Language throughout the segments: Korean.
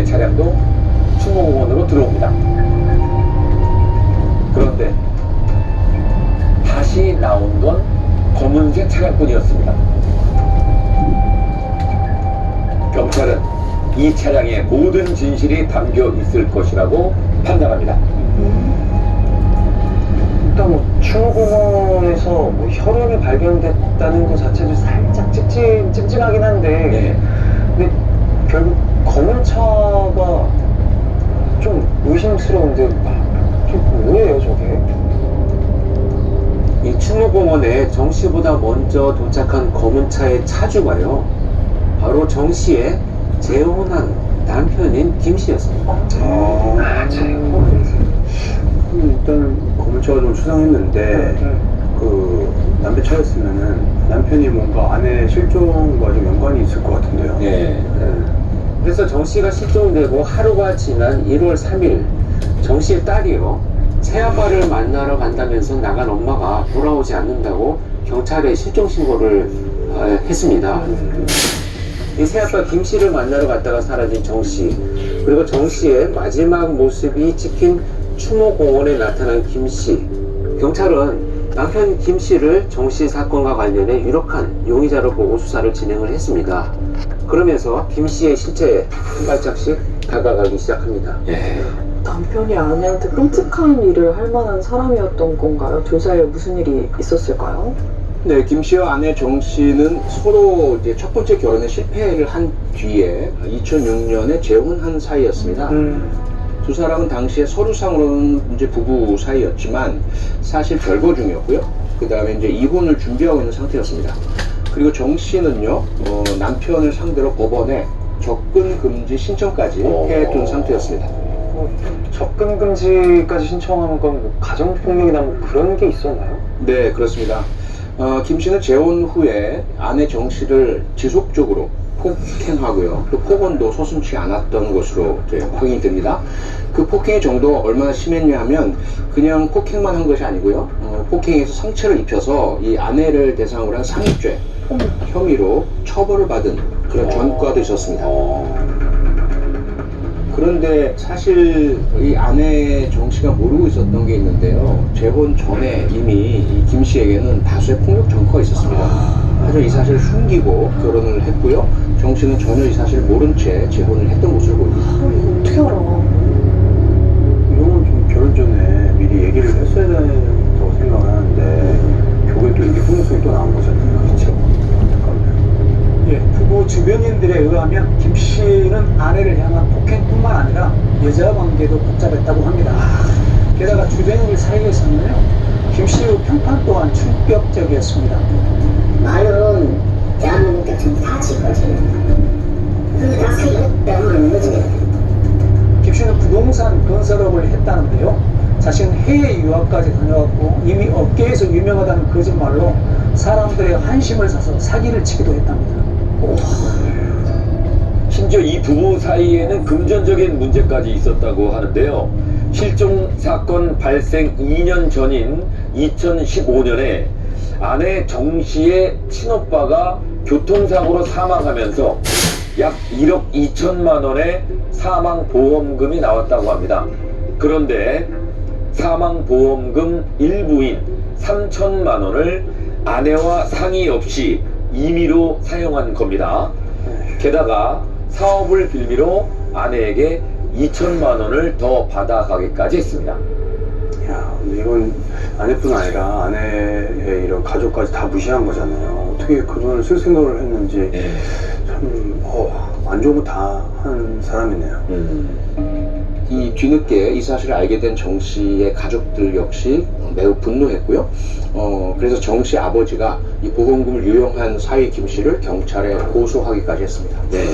번째 차량도 추모공원으로 들어옵니다. 그런데 다시 나온 건 검은색 차량뿐이었습니다. 경찰은 이 차량에 모든 진실이 담겨 있을 것이라고 판단합니다. 일단 뭐 추모공원에서 뭐 혈흔이 발견됐다는 것 자체도 살짝 찝찝하긴 한데 네. 근데 결국 검은 차가 좀 의심스러운데 좀 뭐예요 저게? 이 추모공원에 정 씨보다 먼저 도착한 검은 차의 차주가요, 바로 정 씨의 재혼한 남편인 김 씨였습니다. 일단 검은 차가 좀 수상했는데 그 남편 차였으면은 남편이 뭔가 아내 실종과 좀 연관이 있을 것 같은데요. 네. 그래서 정 씨가 실종되고 하루가 지난 1월 3일, 정 씨의 딸이요, 새아빠를 만나러 간다면서 나간 엄마가 돌아오지 않는다고 경찰에 실종 신고를 했습니다. 이 새아빠 김 씨를 만나러 갔다가 사라진 정 씨, 그리고 정 씨의 마지막 모습이 찍힌 추모공원에 나타난 김 씨. 경찰은 남편 김 씨를 정 씨 사건과 관련해 유력한 용의자로 보고 수사를 진행을 했습니다. 그러면서 김 씨의 실체에 한 발짝씩 다가가기 시작합니다. 예. 남편이 아내한테 끔찍한 일을 할 만한 사람이었던 건가요? 둘 사이에 무슨 일이 있었을까요? 네, 김 씨와 아내 정 씨는 서로 이제 첫 번째 결혼에 실패를 한 뒤에 2006년에 재혼한 사이였습니다. 두 사람은 당시에 서류상으로는 이제 부부 사이였지만 사실 별거 중이었고요. 그 다음에 이제 이혼을 준비하고 있는 상태였습니다. 그리고 정 씨는요, 남편을 상대로 법원에 접근 금지 신청까지 해둔 상태였습니다. 접근 금지까지 신청하는 건 뭐 가정폭력이나 뭐 그런 게 있었나요? 네, 그렇습니다. 김 씨는 재혼 후에 아내 정 씨를 지속적으로 폭행하고요. 또 폭언도 서슴지 않았던 것으로 이제 확인이 됩니다. 그 폭행의 정도가 얼마나 심했냐 하면 그냥 폭행만 한 것이 아니고요. 폭행에서 상처를 입혀서 이 아내를 대상으로 한 상해죄 혐의로 처벌을 받은 그런 전과도 있었습니다. 그런데 사실 이 아내 정 씨가 모르고 있었던 게 있는데요. 재혼 전에 이미 이 김 씨에게는 다수의 폭력 전과가 있었습니다. 하지만 이 사실을 숨기고 결혼을 했고요. 정 씨는 전혀 이 사실을 모른 채 재혼을 했던 것으로 보입니다. 어떻게 알아? 이런 건 좀 결혼 전에 미리 얘기를 했어야 된다고 생각을 하는데 결국에 또 이게 폭력성이 또 나온 거잖아요. 그렇죠. 예, 부부 주변인들에 의하면 김 씨는 아내를 향한 폭행뿐만 아니라 여자 관계도 복잡했다고 합니다. 게다가 주변인을 사이에서는요, 김 씨의 평판 또한 충격적이었습니다. 말은 대한민국 전부 다 지거든. 그거 다 사기꾼 때문에 거지. 김 씨는 부동산 건설업을 했다는데요. 자신은 해외 유학까지 다녀왔고 이미 업계에서 유명하다는 거짓말로 사람들의 환심을 사서 사기를 치기도 했답니다. 심지어 이 부부 사이에는 금전적인 문제까지 있었다고 하는데요. 실종 사건 발생 2년 전인 2015년에 아내 정 씨의 친오빠가 교통사고로 사망하면서 약 1억 2천만 원의 사망보험금이 나왔다고 합니다. 그런데 사망보험금 일부인 3천만 원을 아내와 상의 없이 임의로 사용한 겁니다. 게다가 사업을 빌미로 아내에게 2천만 원을 더 받아가기까지 했습니다. 야, 근데 이건 아내뿐 아니라 아내의 이런 가족까지 다 무시한 거잖아요. 어떻게 그 돈을 쓸 생각을 했는지 참, 안 좋은 거 다 한 사람이네요. 이 뒤늦게 이 사실을 알게 된 정 씨의 가족들 역시 매우 분노했고요. 그래서 정 씨 아버지가 이 보험금을 유용한 사위 김 씨를 경찰에 고소하기까지 했습니다. 네.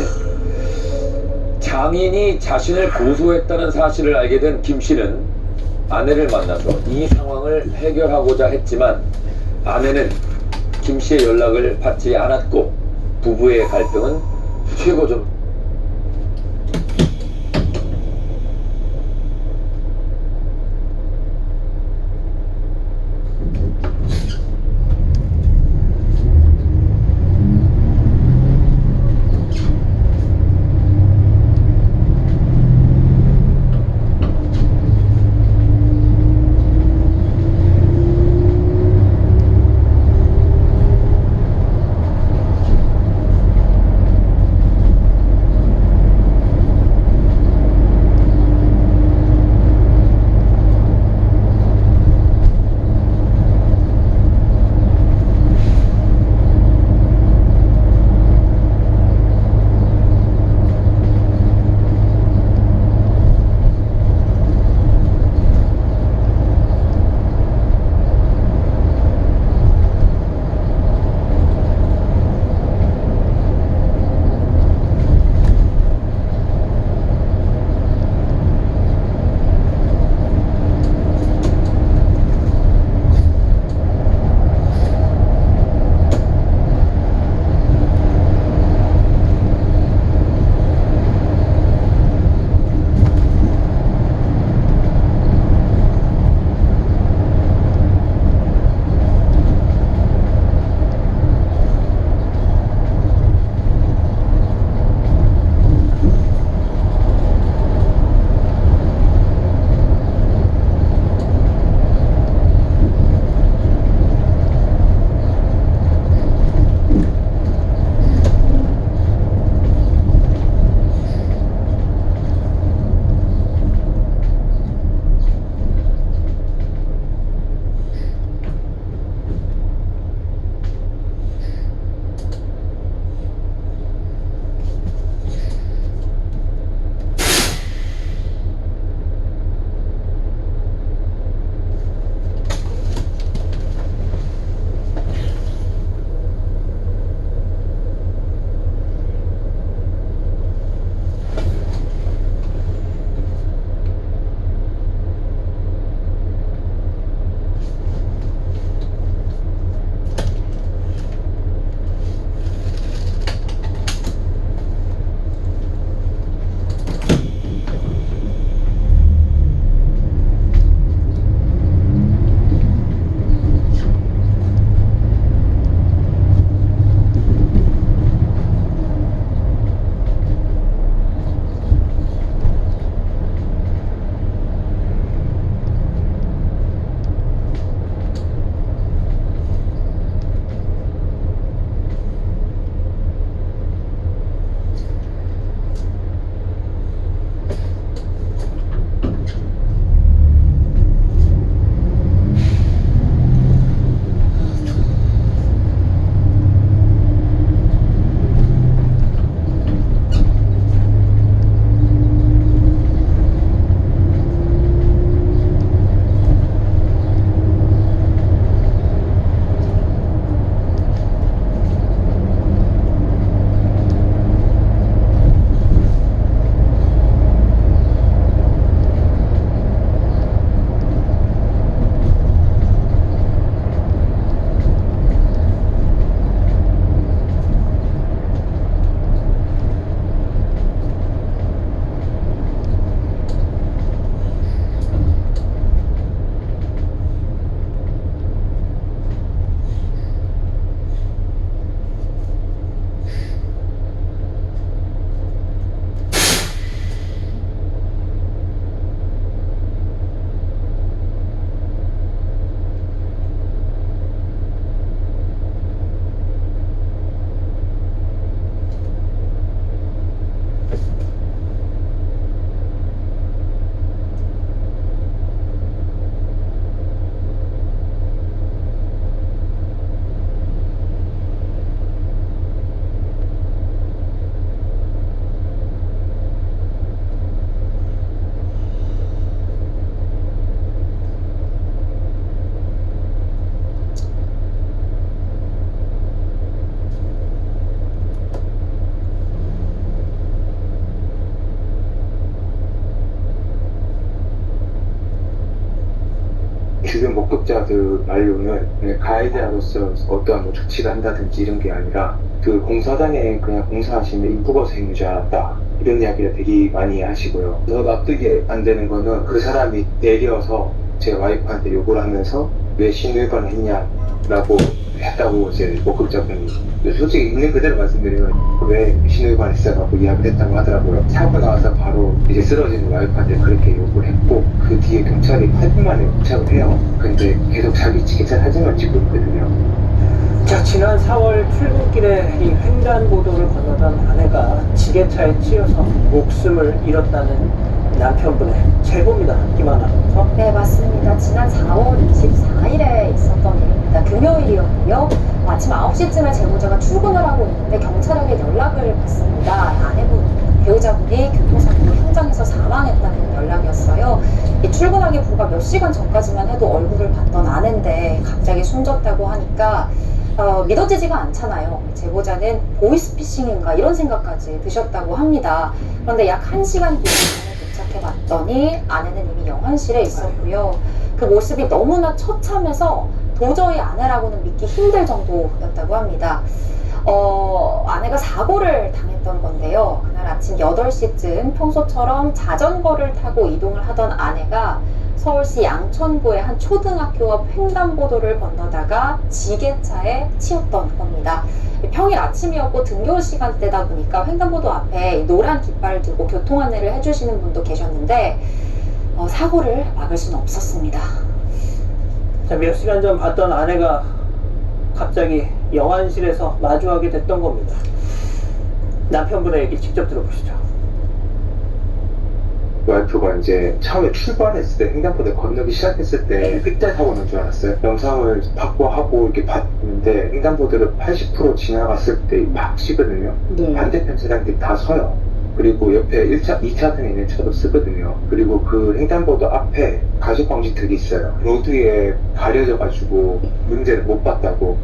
장인이 자신을 고소했다는 사실을 알게 된 김 씨는 아내를 만나서 이 상황을 해결하고자 했지만 아내는 김 씨의 연락을 받지 않았고 부부의 갈등은 최고점 가이드라드 말로는 가이드로서 어떠한 뭐 조치를 한다든지 이런 게 아니라 그 공사장에 그냥 공사하시는 인프거 생인 줄 알았다 이런 이야기를 되게 많이 하시고요. 더 납득이 안 되는 거는 그 사람이 내려서 제 와이프한테 욕을 하면서 왜 신호위반을 했냐라고 했다고 이제 목격자분이 솔직히 있는 그대로 말씀드리면 왜 신호위반을 했어라고 이야기를 했다고 하더라고요. 사고 나와서 바로 이제 쓰러지는 와이프한테 그렇게 욕을 했고 그 뒤에 경찰이 8분 만에 도착을 해요. 근데 계속 자기 지게차 사진만 찍고 있거든요. 자, 지난 4월 출근길에 이 횡단보도를 건너던 아내가 지게차에 치여서 목숨을 잃었다는 남편분의 제보입니다. 김하나 아나운서. 네, 맞습니다. 지난 4월 24일에 있었던 일입니다. 금요일이었고요. 아침 9시쯤에 제보자가 출근을 하고 있는데 경찰에게 연락을 받습니다. 아내분, 배우자분이 교통사고 현장에서 사망했다는 연락이었어요. 이 출근하기 불과 몇 시간 전까지만 해도 얼굴을 봤던 아내인데 갑자기 숨졌다고 하니까 믿어지지가 않잖아요. 제보자는 보이스피싱인가 이런 생각까지 드셨다고 합니다. 그런데 약 1시간 뒤에 도착해봤더니 아내는 이미 영안실에 있었고요. 그 모습이 너무나 처참해서 도저히 아내라고는 믿기 힘들 정도였다고 합니다. 아내가 사고를 당했던 건데요. 그날 아침 8시쯤 평소처럼 자전거를 타고 이동을 하던 아내가 서울시 양천구의 한 초등학교 앞 횡단보도를 건너다가 지게차에 치였던 겁니다. 평일 아침이었고 등교 시간대다 보니까 횡단보도 앞에 노란 깃발을 들고 교통 안내를 해주시는 분도 계셨는데 사고를 막을 수는 없었습니다. 자, 몇 시간 전 봤던 아내가 갑자기 영안실에서 마주하게 됐던 겁니다. 남편분의 얘기 직접 들어보시죠. 와이프가 이제 처음에 출발했을 때 횡단보도 건너기 시작했을 때 그때 사고 난 줄 알았어요. 영상을 받고 하고 이렇게 봤는데 횡단보도를 80% 지나갔을 때 막 쉬거든요. 네. 반대편 차량들이 다 서요. 그리고 옆에 2차선에 있는 차도 쓰거든요. 그리고 그 횡단보도 앞에 가족방지턱이 있어요. 로드에 가려져가지고 문제를 못 봤다고.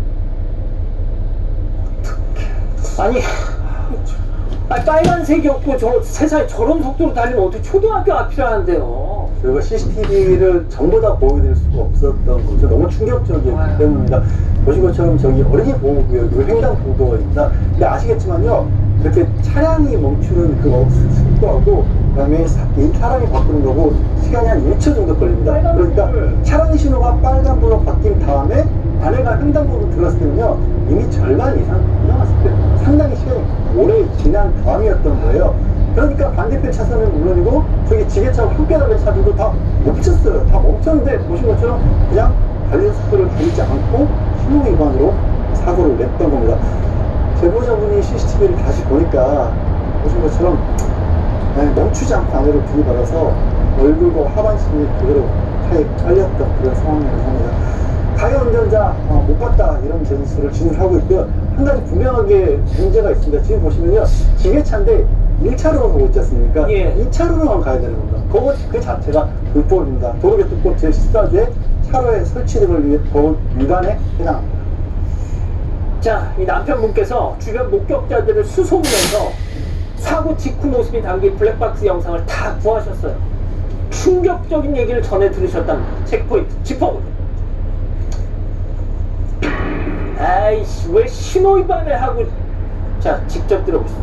아니 빨간색이었고 저 세상에 저런 속도로 달리면 어떻게 초등학교 앞이라는데요. 그리고 CCTV를 전부 다 보여드릴 수가 없었던 거죠. 너무 충격적이었기 때문입니다. 보신 것처럼 저기 어린이 보호구역이고 횡단보도입니다. 근데 아시겠지만요, 이렇게 차량이 멈추는 그 속도하고 그다음에 사람이 바꾸는 거고 시간이 한 1초 정도 걸립니다. 그러니까 차량 신호가 빨간불로 바뀐 다음에 아내가 횡단보도 들어갔을 때는요, 이미 절반 이상 지나갔을 때 상당히 시간이 오래 지난 다음이었던 거예요. 그러니까 반대편 차선은 물론이고 저기 지게차와 함께 달린 차들도 다 멈췄어요. 다 멈췄는데 보신 것처럼 그냥 달리는 속도를 줄이지 않고 신호 위반으로 사고를 냈던 겁니다. 제보자분이 CCTV를 다시 보니까 보신 것처럼 멈추지 않고 안으로 들이받아서 얼굴과 하반신이 그대로 차에 깔렸던 그런 상황이라고 합니다. 가해 운전자 못 봤다 이런 진술을 진술하고 있고요. 한 가지 분명하게 문제가 있습니다. 지금 보시면요, 지게차인데 1차로로 가고 있지 않습니까? 예. 2차로로만 가야 되는 겁니다. 그것 그 자체가 불법입니다. 도로교통법 제14조에 차로에 설치등을 위해 법 위반에 해당합니다. 자, 이 남편분께서 주변 목격자들을 수소문해서 사고 직후 모습이 담긴 블랙박스 영상을 다 구하셨어요. 충격적인 얘기를 전해 들으셨답니다. 체크포인트 짚어보죠. 아이씨, 왜 신호위반을 하고. 자, 직접 들어보시죠.